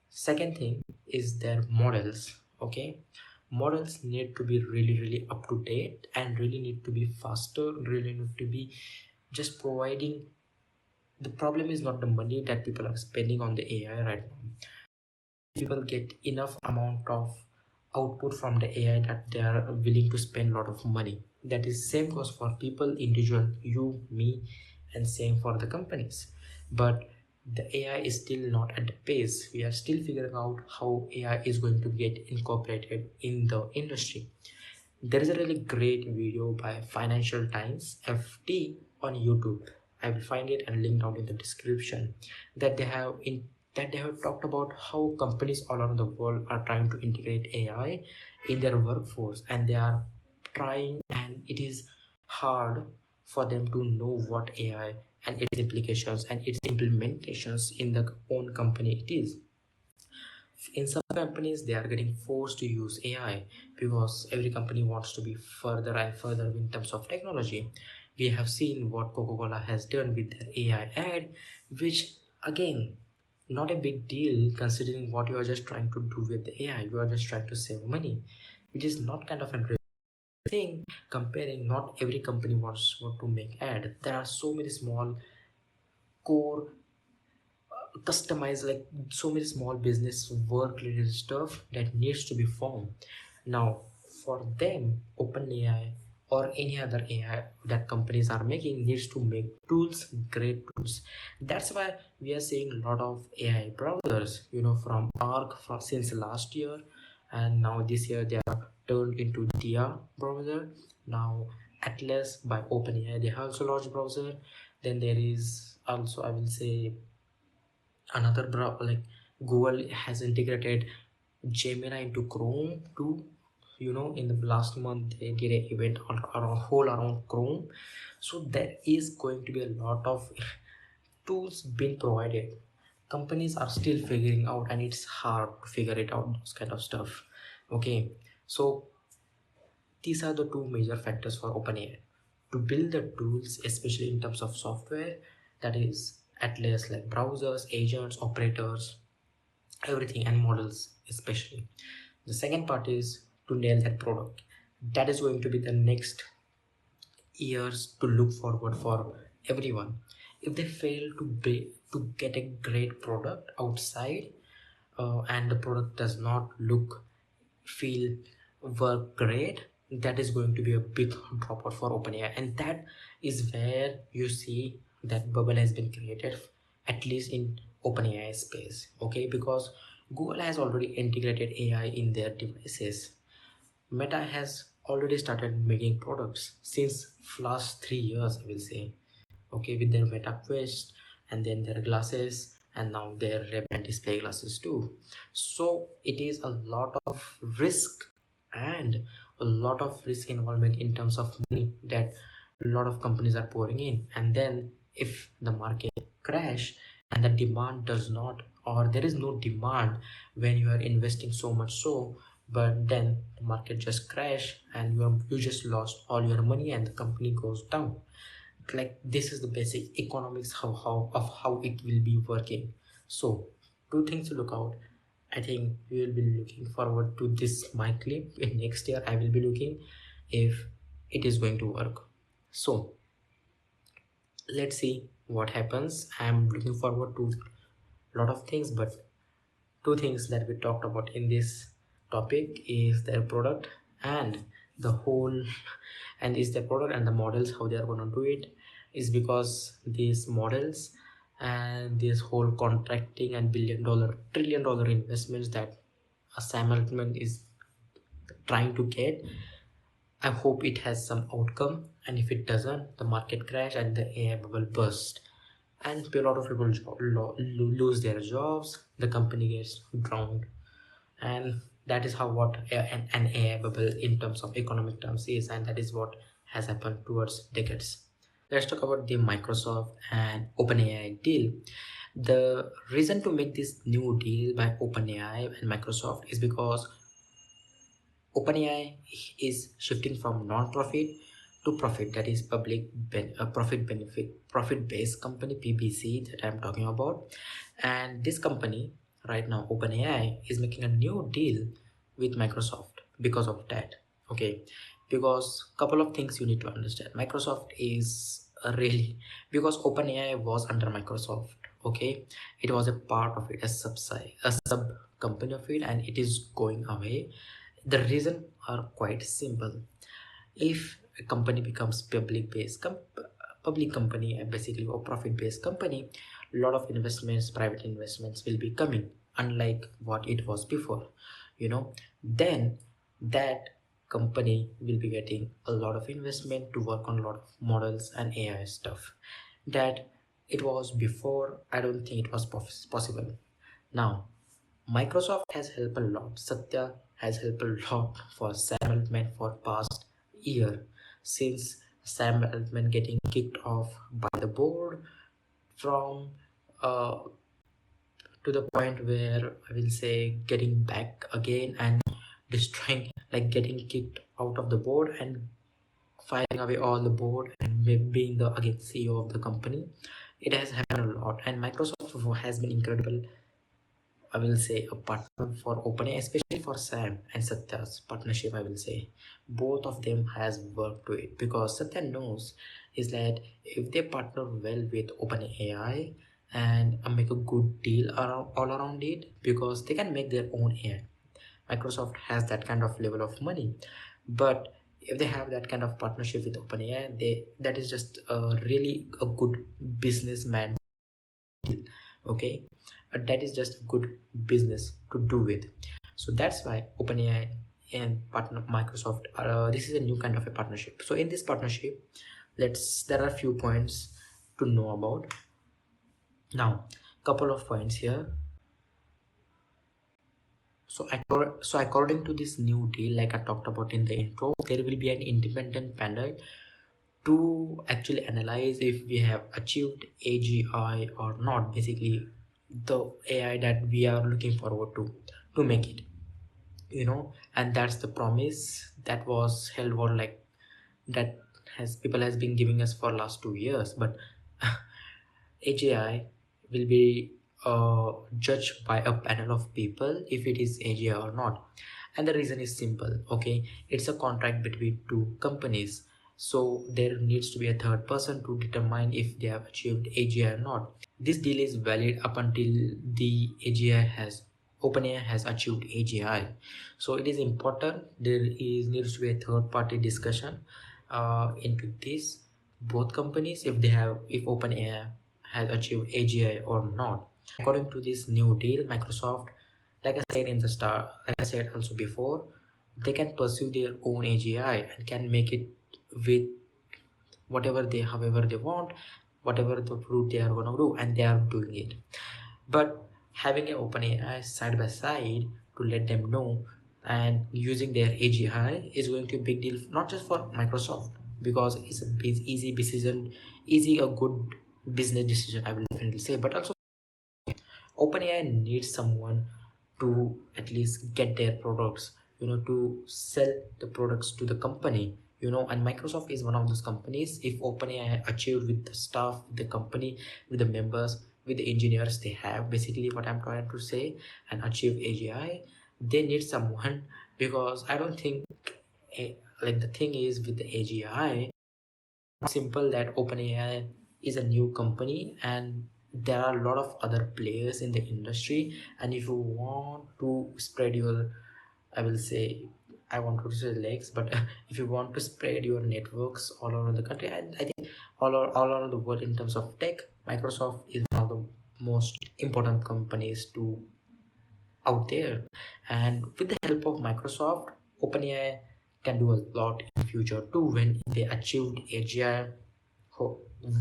S1: second thing is their models. Okay, models need to be really up to date and really need to be faster, really need to be just providing. The problem is not the money that people are spending on the AI right now. People get enough amount of output from the AI that they are willing to spend a lot of money. That is same goes for people, individual, you, me, and same for the companies. But the AI is still not at the pace. We are still figuring out how AI is going to get incorporated in the industry. There is a really great video by Financial Times FT on YouTube. I will find it and link down in the description. That they have talked about how companies all around the world are trying to integrate AI in their workforce, and they are trying, and it is hard for them to know what AI and its implications and its implementations in the own company it is. In some companies they are getting forced to use AI because every company wants to be further and further in terms of technology. We have seen what Coca-Cola has done with their AI ad, which again, not a big deal considering what you are just trying to do with the AI. You are just trying to save money, which is not kind of a real thing. Comparing, not every company wants to make ad. There are so many small core customized, like so many small business work related stuff that needs to be formed. Now for them, OpenAI or any other AI that companies are making needs to make tools, great tools. That's why we are seeing a lot of AI browsers, from Arc since last year, and now this year they are turned into Dia browser. Now Atlas by OpenAI, they have also launched browser. Then there is also, I will say, another like Google has integrated Gemini into Chrome too. In the last month they did an event around Chrome. So there is going to be a lot of tools being provided. Companies are still figuring out, and it's hard to figure it out, those kind of stuff. Okay, so these are the two major factors for OpenAI to build the tools, especially in terms of software, that is at least like browsers, agents, operators, everything, and models especially. The second part is to nail that product. That is going to be the next years to look forward for everyone. If they fail to get a great product outside, and the product does not look, feel, work great, that is going to be a big dropout for OpenAI, and that is where you see that bubble has been created, at least in OpenAI space. Okay, because Google has already integrated AI in their devices. Meta has already started making products since last 3 years, I will say. Okay, with their Meta Quest, and then their glasses, and now their Ray-Ban display glasses too. So it is a lot of risk, and a lot of risk involvement in terms of money that a lot of companies are pouring in. And then if the market crash and the demand does not, or there is no demand when you are investing so much, so but then the market just crash and you just lost all your money and the company goes down. Like, this is the basic economics how it will be working. So two things to look out. I think we will be looking forward to this my clip in next year. I will be looking if it is going to work. So let's see what happens. I'm looking forward to a lot of things, but two things that we talked about in this topic is their product and the whole and is the product and the models, how they are going to do it, is because these models and this whole contracting and billion-dollar trillion-dollar investments that a Sam Altman is trying to get. I hope it has some outcome, and if it doesn't, the market crash and the AI bubble burst, and a lot of people lose their jobs, the company gets drowned. And that is how what an AI bubble in terms of economic terms is, and that is what has happened towards decades. Let's talk about the Microsoft and OpenAI deal. The reason to make this new deal by OpenAI and Microsoft is because OpenAI is shifting from non-profit to profit, that is profit-based company, PBC, that I'm talking about. And this company right now, OpenAI, is making a new deal with Microsoft because of that. Okay, because couple of things you need to understand. Microsoft is really, because OpenAI was under Microsoft. Okay, it was a part of it, a sub company of it, and it is going away. The reason are quite simple. If a company becomes public company, and basically or profit based company, a lot of investments, private investments will be coming, unlike what it was before, then that company will be getting a lot of investment to work on a lot of models and AI stuff that it was before. I don't think it was possible. Now Microsoft has helped a lot. Satya has helped a lot for Sam Altman for past year, since Sam Altman getting kicked off by the board from uh, to the point where I will say getting back again and destroying, like getting kicked out of the board and firing away all the board and being the again CEO of the company. It has happened a lot, and Microsoft has been incredible, I will say, a partner for OpenAI, especially for Sam and Satya's partnership. I will say both of them has worked to it, because Satya knows is that if they partner well with OpenAI and make a good deal around all around it, because they can make their own AI. Microsoft has that kind of level of money, but if they have that kind of partnership with OpenAI, that is just a really a good businessman deal. Okay, that is just good business to do with. So that's why OpenAI and partner Microsoft this is a new kind of a partnership. So in this partnership, there are a few points to know about. Now couple of points here. So according to this new deal, like I talked about in the intro, there will be an independent panel to actually analyze if we have achieved AGI or not, basically the AI that we are looking forward to make it, and that's the promise that was held for, like, that has people has been giving us for last 2 years. But AGI will be judged by a panel of people if it is AGI or not. And the reason is simple. Okay, it's a contract between two companies, so there needs to be a third person to determine if they have achieved AGI or not. This deal is valid up until the AGI has OpenAI has achieved AGI. So it is important there is needs to be a third party discussion into this, both companies, if OpenAI has achieved AGI or not. According to this new deal, Microsoft, like I said also before, they can pursue their own AGI and can make it with however they want, whatever the route they are gonna do, and they are doing it. But having an open AI side by side to let them know and using their AGI is going to be a big deal, not just for Microsoft, because it's a easy decision, a good business decision, I will definitely say, but also OpenAI needs someone to at least get their products, to sell the products to the company, and Microsoft is one of those companies. If OpenAI achieved with the staff, the company, with the members, with the engineers they have, basically what I'm trying to say, and achieve AGI, they need someone, because I don't think, like, the thing is with the AGI, simple that OpenAI is a new company and there are a lot of other players in the industry, and if you want to spread your, I will say, I want to say legs, but if you want to spread your networks all over the country, and I think all over the world in terms of tech, Microsoft is one of the most important companies to out there. And with the help of Microsoft, OpenAI can do a lot in future too when they achieved AGI,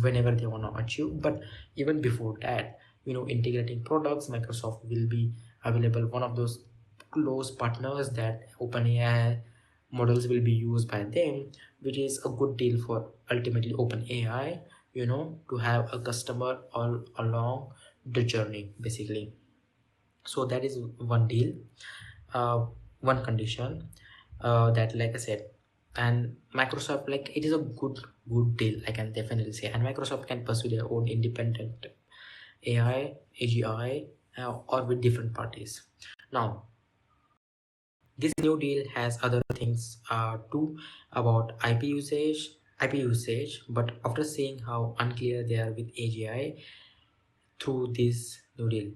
S1: whenever they want to achieve. But even before that, integrating products, Microsoft will be available, one of those close partners that OpenAI models will be used by them, which is a good deal for ultimately OpenAI, to have a customer all along the journey, basically. So that is one deal, one condition. that, like I said, and Microsoft, like, it is a good deal, I can definitely say, and Microsoft can pursue their own independent AI, AGI, or with different parties. Now, this new deal has other things too about IP usage, but after seeing how unclear they are with AGI through this new deal,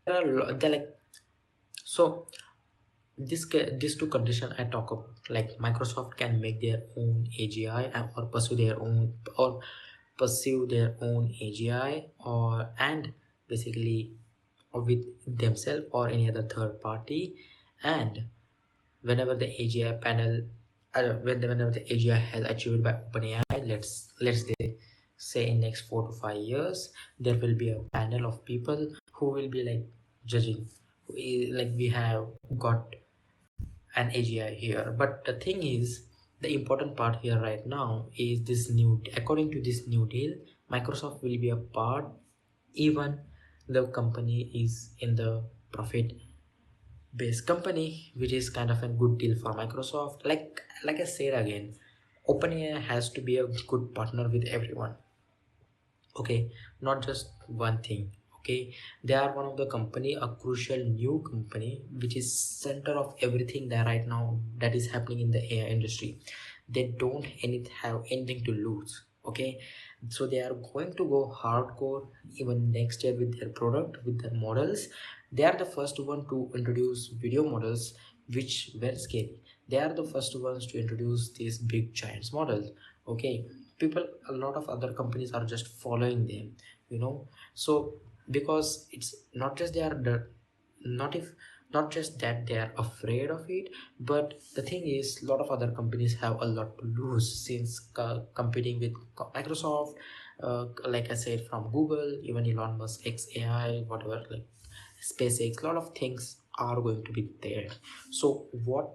S1: they're like, so these two conditions I talk about, like Microsoft can make their own AGI or pursue their own AGI, or and basically with themselves or any other third party, and whenever the AGI panel whenever the AGI has achieved by OpenAI, let's say in next 4 to 5 years, there will be a panel of people who will be like judging, like we have got an AGI here. But the thing is, the important part here right now is this according to this new deal, Microsoft will be a part, even the company is in the profit based company, which is kind of a good deal for Microsoft. Like I said again, OpenAI has to be a good partner with everyone, okay, not just one thing. Okay, they are one of the company, a crucial new company which is center of everything that right now that is happening in the AI industry. They don't have anything to lose. Okay, so they are going to go hardcore even next year with their product, with their models. They are the first one to introduce video models which were scary. They are the first ones to introduce these big giants models. Okay, people, a lot of other companies are just following them, you know. So because it's not just they are not if not just that they are afraid of it, but the thing is, a lot of other companies have a lot to lose since competing with Microsoft, like I said, from Google, even Elon Musk XAI, whatever, like SpaceX, a lot of things are going to be there. So what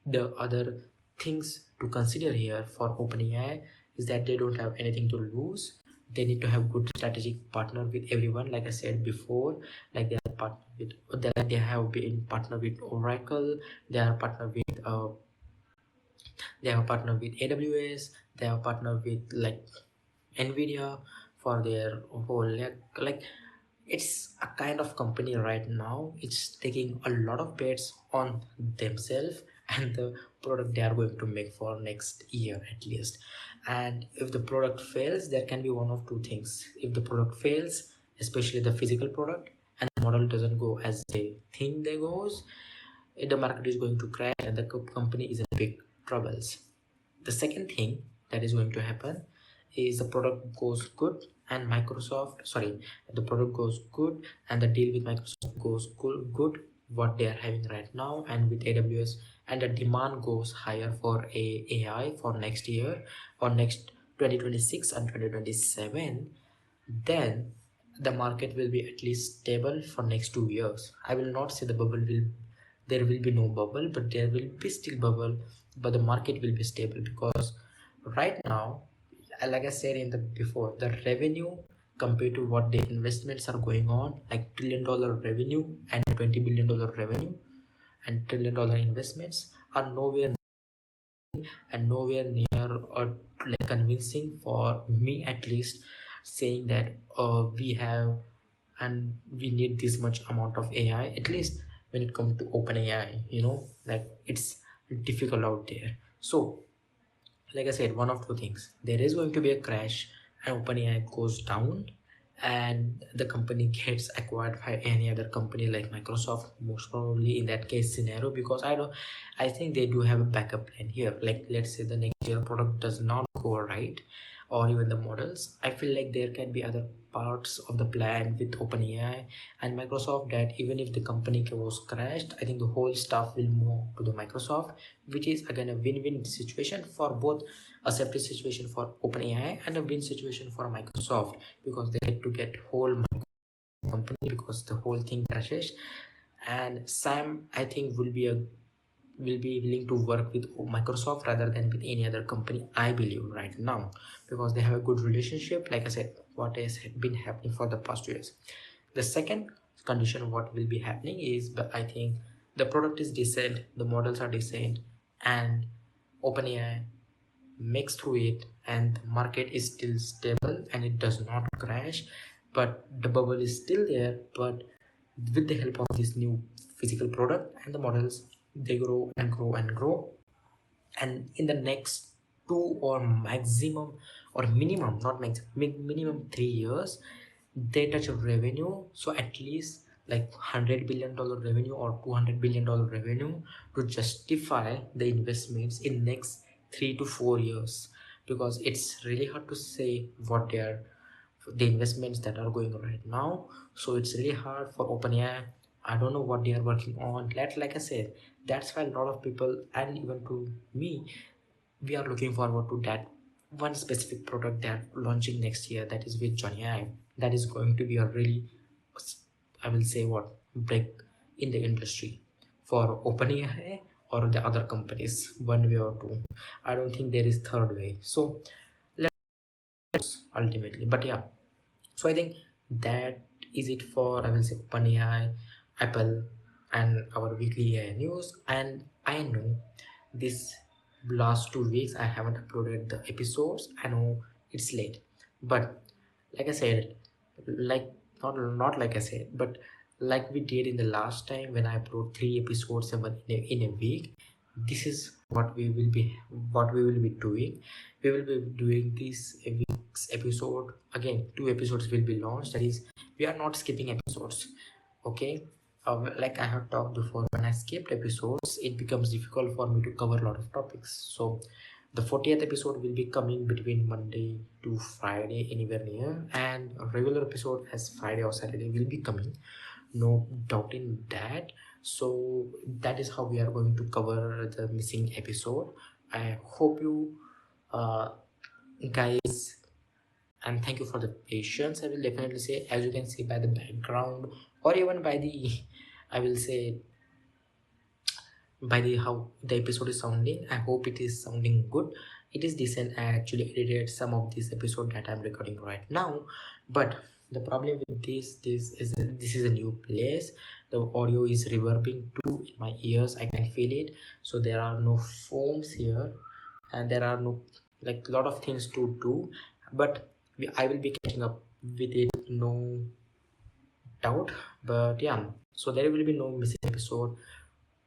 S1: the other things to consider here for OpenAI is that they don't have anything to lose. They need to have good strategic partner with everyone, like I said before. Like they have been partner with Oracle, they are partner with they have partner with AWS, they have partner with like Nvidia for their whole like it's a kind of company right now, it's taking a lot of bets on themselves and the product they are going to make for next year at least. And if the product fails, there can be one of two things. If the product fails, especially the physical product, and the model doesn't go as they think they goes, the market is going to crash and the company is in big troubles. The second thing that is going to happen is the product goes good and the product goes good and the deal with Microsoft goes good what they are having right now and with AWS, and the demand goes higher for AI for next year or next 2026 and 2027, then the market will be at least stable for next 2 years. I will not say the bubble will, there will be no bubble, but there will be still bubble, but the market will be stable because right now, like I said in the before, the revenue compared to what the investments are going on, like $1 trillion revenue and $20 billion revenue and $1 trillion investments are nowhere near or like convincing for me at least, saying that we have and we need this much amount of AI at least when it comes to OpenAI, you know, like it's difficult out there. So like I said, one of two things, there is going to be a crash and OpenAI goes down and the company gets acquired by any other company like Microsoft, most probably in that case scenario, because I think they do have a backup plan here. Like let's say the next year product does not go right, or even the models, I feel like there can be other parts of the plan with OpenAI and Microsoft that even if the company was crashed, I think the whole stuff will move to the Microsoft, which is again a win-win situation for both, a safety situation for OpenAI and a win situation for Microsoft, because they get to get whole company because the whole thing crashes. And Sam, I think, will be willing to work with Microsoft rather than with any other company, I believe right now, because they have a good relationship, like I said, what has been happening for the past 2 years. The second condition what will be happening is, but I think the product is decent, the models are decent, and OpenAI makes through it, and the market is still stable and it does not crash, but the bubble is still there. But with the help of this new physical product and the models, they grow and grow and grow, and in the next 2 or minimum, not maximum, minimum 3 years, they touch a revenue. So at least like $100 billion revenue or $200 billion revenue to justify the investments in next 3 to 4 years, because it's really hard to say what they are, the investments that are going on right now. So it's really hard for OpenAI. I don't know what they are working on. Like I said, that's why a lot of people, and even to me, we are looking forward to that one specific product they're launching next year, that is with Johnny AI. That is going to be a really, I will say, what, break in the industry for OpenAI or the other companies, one way or two. I don't think there is third way. So let's ultimately, but yeah. So I think that is it for, I will say, OpenAI, Apple, and our weekly AI news. And I know this last 2 weeks I haven't uploaded the episodes. I know it's late, but like I said, like not like I said, but like we did in the last time when I upload 3 episodes in a week. This is what we will be doing. We will be doing this a week's episode. Again, 2 episodes will be launched. That is, we are not skipping episodes. Okay. Like I have talked before, when I skipped episodes, it becomes difficult for me to cover a lot of topics. So the 40th episode will be coming between Monday to Friday, anywhere near, and a regular episode as Friday or Saturday will be coming. No doubt in that. So that is how we are going to cover the missing episode. I hope you guys, and thank you for the patience. I will definitely say, as you can see by the background, or even by the I will say by the how the episode is sounding, I hope it is sounding good. It is decent. I actually edited some of this episode that I'm recording right now, but the problem with this is a new place. The audio is reverbing too in my ears. I can feel it. So there are no foams here, and there are no, like, lot of things to do, but I will be catching up with it, no doubt. But yeah, so there will be no missing episode.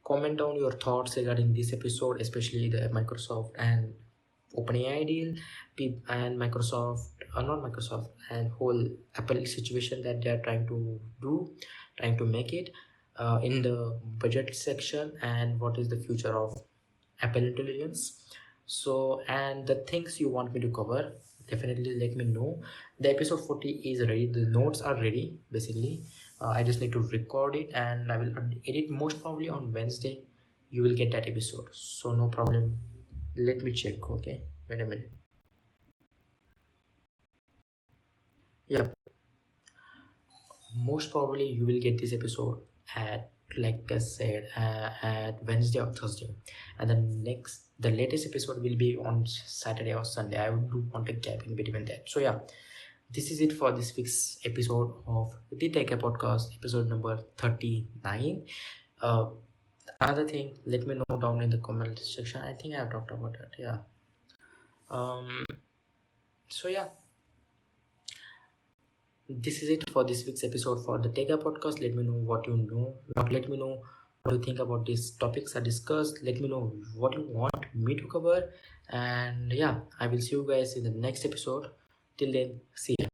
S1: Comment down your thoughts regarding this episode, especially the Microsoft and OpenAI deal, and Microsoft, not Microsoft, and whole Apple situation that they are trying to make it in the budget section, and what is the future of Apple Intelligence. So, and the things you want me to cover, definitely let me know. The episode 40 is ready. The notes are ready, basically. I just need to record it, and I will edit most probably on Wednesday. You will get that episode. So no problem. Let me check. Okay, wait a minute. Yep, most probably you will get this episode at, like I said, at Wednesday or Thursday, and the latest episode will be on Saturday or Sunday. I do want a gap in between that. So yeah, this is it for this week's episode of the TechGuy podcast, episode number 39. Another thing, let me know down in the comment section. I think I have talked about that. Yeah. So yeah, this is it for this week's episode for the TechGuy podcast. Let me know what you know. Let me know what you think about these topics I discussed. Let me know what you want me to cover. And yeah, I will see you guys in the next episode. Till then, see ya.